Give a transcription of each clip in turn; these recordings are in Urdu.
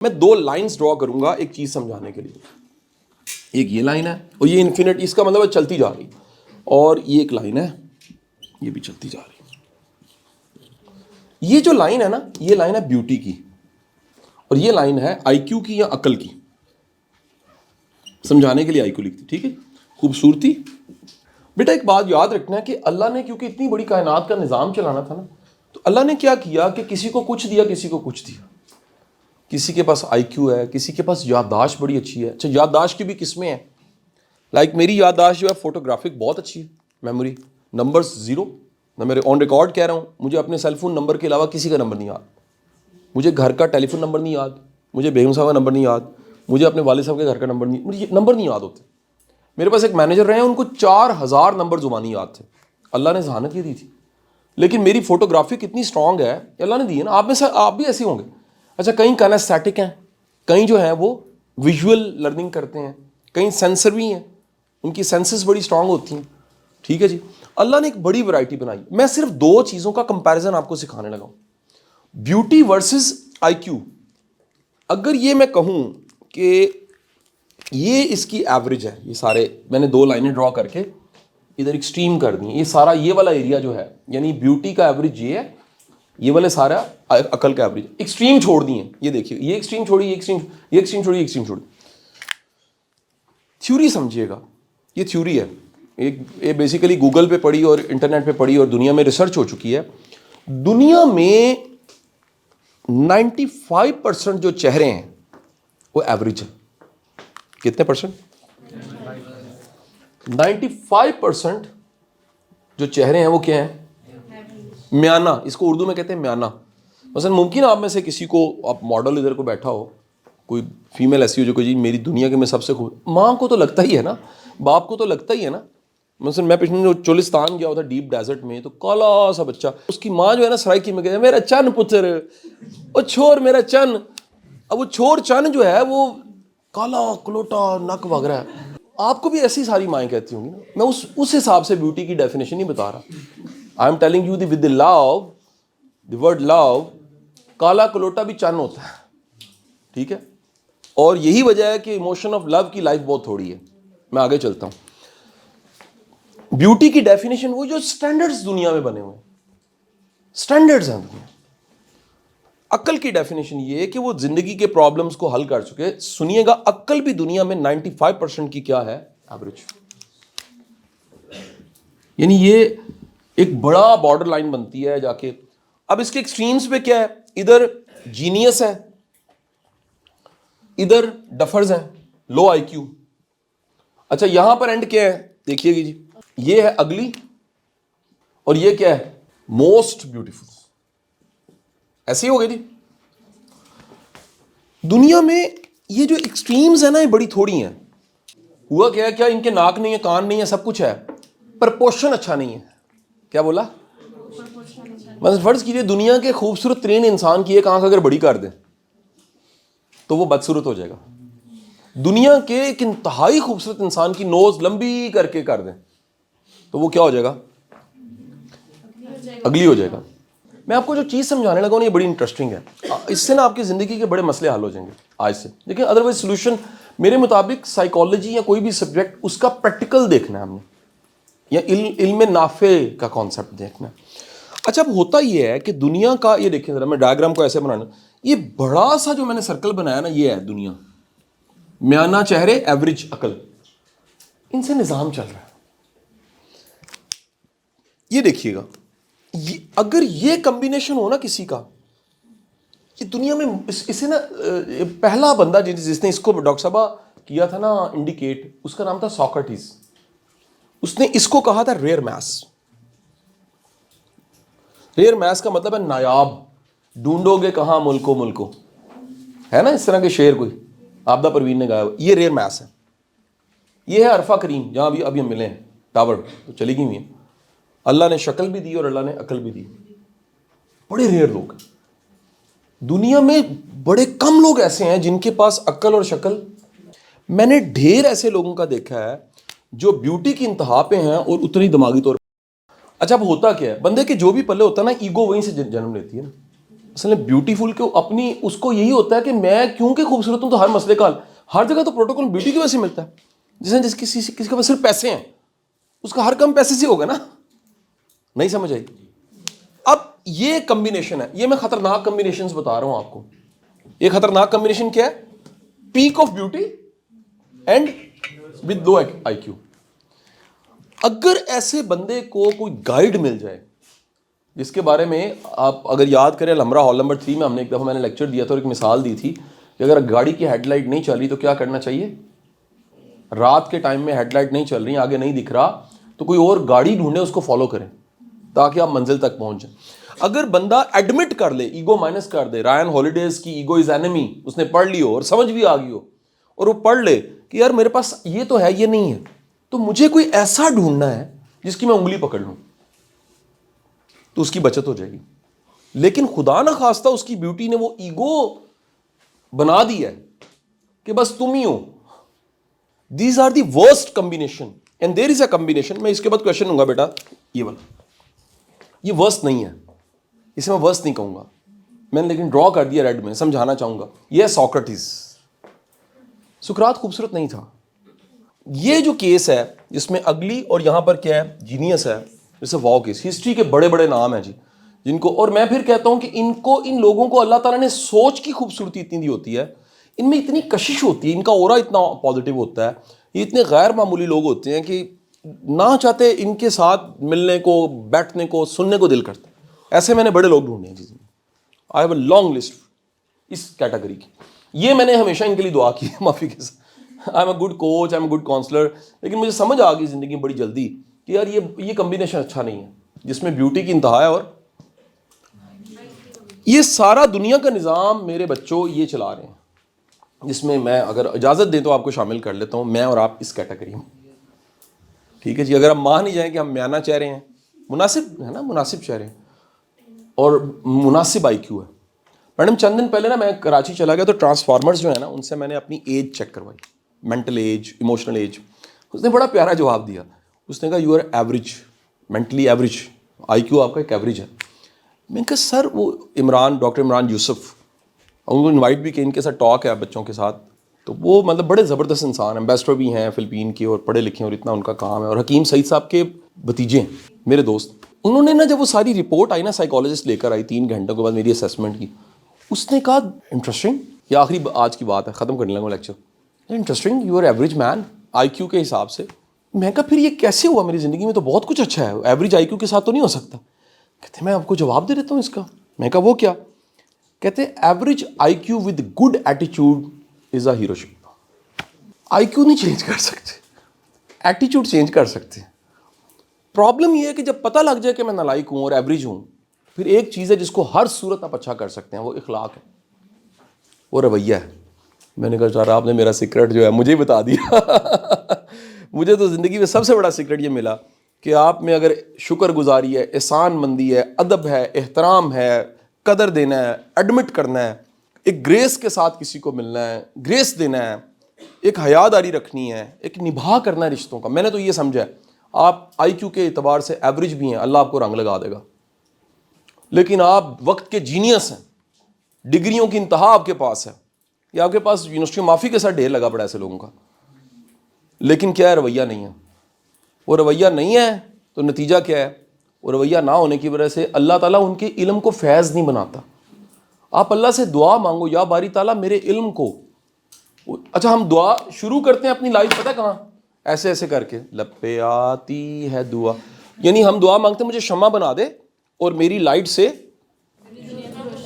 میں دو لائنز ڈرا کروں گا ایک چیز سمجھانے کے لیے. ایک یہ لائن ہے اور یہ انفینٹ، اس کا مطلب ہے چلتی جا رہی، اور یہ ایک لائن ہے یہ بھی چلتی جا رہی. یہ جو لائن ہے نا، یہ لائن ہے بیوٹی کی، اور یہ لائن ہے آئی کیو کی یا عقل کی. سمجھانے کے لیے آئی کیو لکھتی، ٹھیک ہے. خوبصورتی. بیٹا ایک بات یاد رکھنا ہے کہ اللہ نے کیونکہ اتنی بڑی کائنات کا نظام چلانا تھا نا، تو اللہ نے کیا کیا کہ کسی کو کچھ دیا، کسی کو کچھ دیا. کسی کے پاس آئی کیو ہے، کسی کے پاس یادداشت بڑی اچھی ہے. اچھا، یادداشت کی بھی قسمیں ہیں. لائک میری یادداشت جو ہے فوٹوگرافک بہت اچھی ہے، میموری نمبرز زیرو. میں میرے آن ریکارڈ کہہ رہا ہوں، مجھے اپنے سیل فون نمبر کے علاوہ کسی کا نمبر نہیں یاد. مجھے گھر کا ٹیلی فون نمبر نہیں یاد، مجھے بیگم صاحب کا نمبر نہیں یاد، مجھے اپنے والد صاحب کے گھر کا نمبر نہیں، مجھے نمبر نہیں یاد ہوتے. میرے پاس ایک مینیجر رہے ہیں، ان کو 4000 نمبر زبانی یاد تھے. اللہ نے ذہانت یہ دی تھی. لیکن میری فوٹوگرافی کتنی اسٹرانگ ہے، اللہ نے دی ہے نا. آپ بھی ایسے ہوں گے. اچھا، کہیں کینیسٹیک ہیں، کہیں جو ہیں وہ ویژول لرننگ کرتے ہیں، کہیں سینسری ہیں، ان کی سینسز بڑی اسٹرانگ ہوتی ہیں. ٹھیک ہے جی. اللہ نے ایک بڑی ورائٹی بنائی. میں صرف دو چیزوں کا کمپیریزن آپ کو سکھانے لگا ہوں، بیوٹی ورسز آئی کیو. اگر یہ میں کہوں کہ یہ اس کی ایوریج ہے، یہ سارے میں نے دو لائنیں ڈرا کر کے ادھر ایکسٹریم کر دی. یہ سارا یہ والا ایریا جو ہے، یعنی بیوٹی کا ایوریج یہ ہے، یہ والے سارا عقل کا ایوریج. ایکسٹریم چھوڑ دی ہیں، یہ دیکھیے، یہ ایکسٹریم چھوڑی، یہ ایکسٹریم چھوڑی، یہ ایکسٹریم چھوڑی. تھیوری سمجھیے گا، یہ تھیوری ہے. یہ بیسیکلی گوگل پہ پڑھی اور انٹرنیٹ پہ پڑھی اور دنیا میں ریسرچ ہو چکی ہے. دنیا میں 95% جو چہرے ہیں وہ ایوریج ہیں. کتنے پرسنٹ؟ 95% جو چہرے ہیں وہ کیا ہیں؟ میانہ. اس کو اردو میں کہتے ہیں میانہ. مثلا ممکن آپ میں سے کسی کو، آپ ماڈل ادھر کو بیٹھا ہو، کوئی فیمیل ایسی ہو جو کہ جی میری دنیا کے میں سب سے خوب، ماں کو تو لگتا ہی ہے نا، باپ کو تو لگتا ہی ہے نا. مثلا میں پچھلے جو چولستان گیا ہوتا ڈیپ ڈیزرٹ میں، تو کالا سا بچہ، اس کی ماں جو ہے نا سرائکی میں کہتے ہیں میرا چن پتر، او چھوڑ میرا چن. اب وہ چھوڑ چن جو ہے وہ کالا کلوٹا نک وغیرہ ہے. آپ کو بھی ایسی ساری مائیں کہتی ہوں گی نا. میں اس حساب سے بیوٹی کی ڈیفینیشن نہیں بتا رہا. I am telling you with the love, the word love, کالا کلوٹا بھی چن ہوتا ہے. ٹھیک ہے. اور یہی وجہ ہے کہ ایموشن آف لو کی لائف بہت تھوڑی ہے. میں آگے چلتا ہوں. بیوٹی کی ڈیفینیشن وہ جو سٹینڈرڈز دنیا میں بنے ہوئے ہیں، سٹینڈرڈز ہیں دنیا. عقل کی ڈیفینیشن یہ ہے کہ وہ زندگی کے پرابلمز کو حل کر چکے. سنیے گا، عقل بھی دنیا میں 95% کی کیا ہے؟ ایوریج. یعنی یہ ایک بڑا بارڈر لائن بنتی ہے جا کے. اب اس کے ایکسٹریمز پہ کیا ہے؟ ادھر جینیس ہے، ادھر ڈفرز ہیں، لو آئی کیو. اچھا، یہاں پر اینڈ کیا ہے؟ دیکھیے گی جی، یہ ہے اگلی، اور یہ کیا ہے؟ Most beautiful. ایسے ہی ہو گئی تھی. دنیا میں یہ جو ایکسٹریمز ہیں نا، یہ بڑی تھوڑی ہیں. ہوا کیا ان کے ناک نہیں ہے، کان نہیں ہے، سب کچھ ہے، پرپورشن اچھا نہیں ہے. کیا بولا؟ مثلا فرض کیجئے دنیا کے خوبصورت ترین انسان کی ایک آنکھ اگر بڑی کر دیں تو وہ بدصورت ہو جائے گا. دنیا کے ایک انتہائی خوبصورت انسان کی نوز لمبی کر دیں تو وہ کیا ہو جائے گا؟ اگلی ہو جائے گا. میں آپ کو جو چیز سمجھانے لگا ہوں یہ بڑی انٹرسٹنگ ہے. اس سے نا آپ کی زندگی کے بڑے مسئلے حل ہو جائیں گے آج سے. لیکن ادروائز سولوشن میرے مطابق سائیکالوجی یا کوئی بھی سبجیکٹ، اس کا پریکٹیکل دیکھنا ہے ہم نے، یا علم نافع کا کانسیپٹ دیکھنا ہے. اچھا، اب ہوتا یہ ہے کہ دنیا کا، یہ دیکھیں ذرا، میں ڈائیگرام کو ایسے بنانا، یہ بڑا سا جو میں نے سرکل بنایا نا، یہ ہے دنیا. میانہ چہرے، ایوریج عقل، ان سے نظام چل رہا ہے. یہ دیکھیے گا، اگر یہ کمبینیشن ہو نا کسی کا، یہ دنیا میں اسے نا پہلا بندہ جس نے اس کو ڈاکٹر صاحب کیا تھا نا انڈیکیٹ، اس کا نام تھا سوکریٹس. اس نے اس کو کہا تھا ریئر میس. ریئر میس کا مطلب ہے نایاب. ڈھونڈو گے کہاں ملکو ہے نا اس طرح کے شعر کوئی آبدہ پروین نے گایا. یہ ریئر میس ہے. یہ ہے عرفہ کریم، جہاں ابھی ہم ملے ہیں، ٹاور تو چلی گئی ہوئی ہیں. اللہ نے شکل بھی دی اور اللہ نے عقل بھی دی. بڑے ریئر لوگ ہیں دنیا میں. بڑے کم لوگ ایسے ہیں جن کے پاس عقل اور شکل. میں نے ڈھیر ایسے لوگوں کا دیکھا ہے جو بیوٹی کی انتہا پہ ہیں اور اتنی دماغی طور پہ. اچھا، اب ہوتا کیا ہے، بندے کے جو بھی پلے ہوتا ہے نا، ایگو وہیں سے جنم لیتی ہے نا. اصل میں بیوٹیفل کو اپنی اس کو یہی ہوتا ہے کہ میں کیونکہ خوبصورت ہوں تو ہر مسئلے کا حل. ہر جگہ تو پروٹوکول بیوٹی کی وجہ سے ملتا ہے. جس کسی کے پاس صرف پیسے ہیں اس کا ہر کام پیسے سے ہوگا نا. نہیں سمجھ آئی؟ اب یہ کمبینیشن ہے, یہ میں خطرناک کمبینیشنز بتا رہا ہوں آپ کو. یہ خطرناک کمبینیشن کیا ہے؟ Peak of beauty and with love I Q. اگر ایسے بندے کو کوئی گائیڈ مل جائے جس کے بارے میں آپ اگر یاد کریں الحمرہ ہال نمبر 3 میں ہم نے ایک دفعہ میں نے لیکچر دیا تھا اور ایک مثال دی تھی کہ اگر گاڑی کی ہیڈ لائٹ نہیں چل رہی تو کیا کرنا چاہیے. رات کے ٹائم میں ہیڈ لائٹ نہیں چل رہی, آگے نہیں دکھ رہا, تو کوئی اور گاڑی ڈھونڈے, اس کو فالو کریں تاکہ آپ منزل تک پہنچ جائیں. اگر بندہ ایڈمٹ کر لے, ایگو مائنس کر دے, رائن ہالیڈیز کی ایگو از اینمی اس نے پڑھ لی ہو اور سمجھ بھی آ گئی ہو, اور وہ پڑھ لے کہ یار میرے پاس یہ تو ہے یہ نہیں ہے, تو مجھے کوئی ایسا ڈھونڈنا ہے جس کی میں انگلی پکڑ لوں, تو اس کی بچت ہو جائے گی. لیکن خدا نہ خواستہ اس کی بیوٹی نے وہ ایگو بنا دی ہے کہ بس تم ہی ہو. These are the worst combination and there is a combination. میں اس کے بعد کوشچن لوں گا بیٹا, یہ والا یہ ورسٹ نہیں ہے, اسے میں ورسٹ نہیں کہوں گا میں نے, لیکن ڈرا کر دیا ریڈ میں, سمجھانا چاہوں گا. یہ ہے سوکریٹس. سقراط خوبصورت نہیں تھا. یہ جو کیس ہے جس میں اگلی اور یہاں پر کیا ہے جینیس ہے, جیسے واو کیس, ہسٹری کے بڑے بڑے نام ہیں جی جن کو, اور میں پھر کہتا ہوں کہ ان لوگوں کو اللہ تعالیٰ نے سوچ کی خوبصورتی اتنی دی ہوتی ہے, ان میں اتنی کشش ہوتی ہے, ان کا اورا اتنا پازیٹیو ہوتا ہے, یہ اتنے غیر معمولی لوگ ہوتے ہیں کہ نہ چاہتے ان کے ساتھ ملنے کو, بیٹھنے کو, سننے کو دل کرتا ہے. ایسے میں نے بڑے لوگ ڈھونڈے ہیں جی, I have a long list اس کیٹیگری کی. یہ میں نے ہمیشہ ان کے لیے دعا کی ہے معافی کے ساتھ. I am a good coach, I am a good counsellor, لیکن مجھے سمجھ آ گئی زندگی میں بڑی جلدی کہ یار یہ کمبینیشن اچھا نہیں ہے جس میں بیوٹی کی انتہا ہے اور یہ سارا دنیا کا نظام میرے بچوں یہ چلا رہے ہیں, جس میں میں اگر اجازت دیں تو آپ کو شامل کر لیتا ہوں, میں اور آپ اس کیٹیگری میں. ٹھیک ہے جی, اگر ہم مان ہی جائیں کہ ہم میانہ چہرے ہیں, مناسب ہے نا, مناسب چہرے ہیں اور مناسب آئی کیو ہے. میڈم چند دن پہلے نا میں کراچی چلا گیا تو ٹرانسفارمرز جو ہے نا ان سے میں نے اپنی ایج چیک کروائی, مینٹل ایج, ایموشنل ایج. اس نے بڑا پیارا جواب دیا. اس نے کہا you are average, mentally average, I Q آپ کا ایک ایوریج ہے. میں نے کہا سر وہ عمران, ڈاکٹر عمران یوسف, ان کو انوائٹ بھی کہ ان کے ساتھ ٹاک ہے بچوں کے ساتھ, تو وہ مطلب بڑے زبردست انسان ہیں, امبیسڈر بھی ہیں فلپین کے اور پڑھے لکھے ہیں اور اتنا ان کا کام ہے, اور حکیم سعید صاحب کے بھتیجے ہیں میرے دوست. انہوں نے نا جب وہ ساری رپورٹ آئی نا, سائیکالوجسٹ لے کر آئی 3 گھنٹوں کے بعد میری اسیسمنٹ کی, اس نے کہا انٹرسٹنگ, یہ آخری آج کی بات ہے, ختم کرنے لگا lecture, interesting you are average man I Q کے حساب سے. میں کہا پھر یہ کیسے ہوا, میری زندگی میں تو بہت کچھ اچھا ہے, ایوریج آئی کیو کے ساتھ تو نہیں ہو سکتا. کہتے میں آپ کو جواب دے دیتا ہوں اس کا. میں کہا وہ کیا؟ کہتے average I Q with good ایٹیچیوڈ is a heroship. I Q نہیں چینج کر سکتے, ایٹیچیوڈ چینج کر سکتے. پرابلم یہ ہے کہ جب پتہ لگ جائے کہ میں نالائق ہوں اور ایوریج ہوں, پھر ایک چیز ہے جس کو ہر صورت آپ اچھا کر سکتے ہیں, وہ اخلاق ہے, وہ رویہ ہے. میں نے کہا سر آپ نے میرا سیکرٹ جو ہے مجھے ہی بتا دیا. مجھے تو زندگی میں سب سے بڑا سیکرٹ یہ ملا کہ آپ میں اگر شکر گزاری ہے, احسان مندی ہے, ادب ہے, احترام ہے, قدر دینا ہے, ایڈمٹ کرنا ہے, ایک گریس کے ساتھ کسی کو ملنا ہے, گریس دینا ہے, ایک حیاداری رکھنی ہے, ایک نبھا کرنا ہے رشتوں کا. میں نے تو یہ سمجھا ہے آپ آئی کیو کے اعتبار سے ایوریج بھی ہیں, اللہ آپ کو رنگ لگا دے گا, لیکن آپ وقت کے جینیس ہیں, ڈگریوں کی انتہا آپ کے پاس ہے, یا آپ کے پاس یونیورسٹی معافی کے ساتھ ڈھیر لگا پڑا ایسے لوگوں کا, لیکن کیا ہے رویہ نہیں ہے. وہ رویہ نہیں ہے تو نتیجہ کیا ہے, وہ رویہ نہ ہونے کی وجہ سے اللہ تعالیٰ ان کے علم کو فیض نہیں بناتا. آپ اللہ سے دعا مانگو, یا باری تعالیٰ میرے علم کو. اچھا ہم دعا شروع کرتے ہیں اپنی لائف پتہ کہاں, ایسے ایسے کر کے لب پہ آتی ہے دعا, یعنی ہم دعا مانگتے ہیں مجھے شمع بنا دے اور میری لائٹ سے,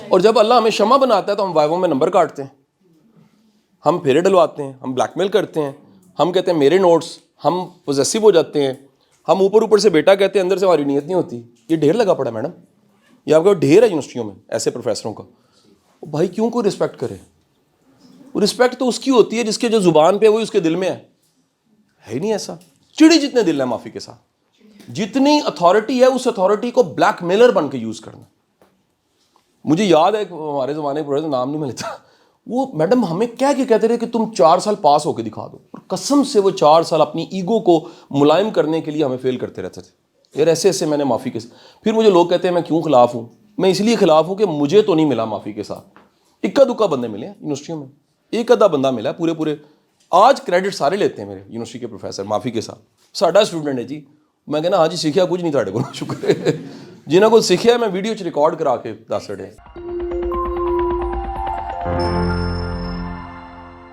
اور جب اللہ ہمیں شمع بناتا ہے تو ہم وائیووں میں نمبر کاٹتے ہیں, ہم پھیرے ڈلواتے ہیں, ہم بلیک میل کرتے ہیں, ہم کہتے ہیں میرے نوٹس, ہم پوزیسو ہو جاتے ہیں, ہم اوپر سے بیٹا کہتے ہیں, اندر سے ہماری نیت نہیں ہوتی. یہ ڈھیر لگا پڑا میڈم, یہ آپ کا ڈھیر ہے یونیورسٹیوں میں ایسے پروفیسروں کا. بھائی کیوں کوئی رسپیکٹ کرے؟ رسپیکٹ تو اس کی ہوتی ہے جس کے جو زبان پہ وہی اس کے دل میں ہے ہی نہیں ایسا. چڑی جتنے دل ہے معافی کے ساتھ, جتنی اتھارٹی ہے اس اتھارٹی کو بلیک میلر بن کے یوز کرنا. مجھے یاد ہے ہمارے زمانے کے پروفیسر, نام نہیں میں لیتا, وہ میڈم ہمیں کیا کہتے رہے کہ تم 4 سال پاس ہو کے دکھا دو, اور قسم سے وہ 4 سال اپنی ایگو کو ملائم کرنے کے لیے ہمیں فیل کرتے رہتے تھے. یار ایسے ایسے میں نے معافی کے. پھر مجھے لوگ کہتے ہیں میں کیوں خلاف ہوں, میں اس لیے خلاف ہوں کہ مجھے تو نہیں ملا معافی کے ساتھ, اکا دکا بندے ملے ہیں یونیورسٹیوں میں, ایک ادھا بندہ ملا ہے پورے آج کریڈٹ سارے لیتے ہیں میرے یونیورسٹی کے پروفیسر معافی کے ساتھ. ساڈا اسٹوڈنٹ ہے جی, میں کہنا ہاں جی سیکھیا کچھ نہیں تھوڑے کو, شکر ہے جنہوں کو سیکھیا میں ویڈیو چ ریکارڈ کرا کے دس رہے.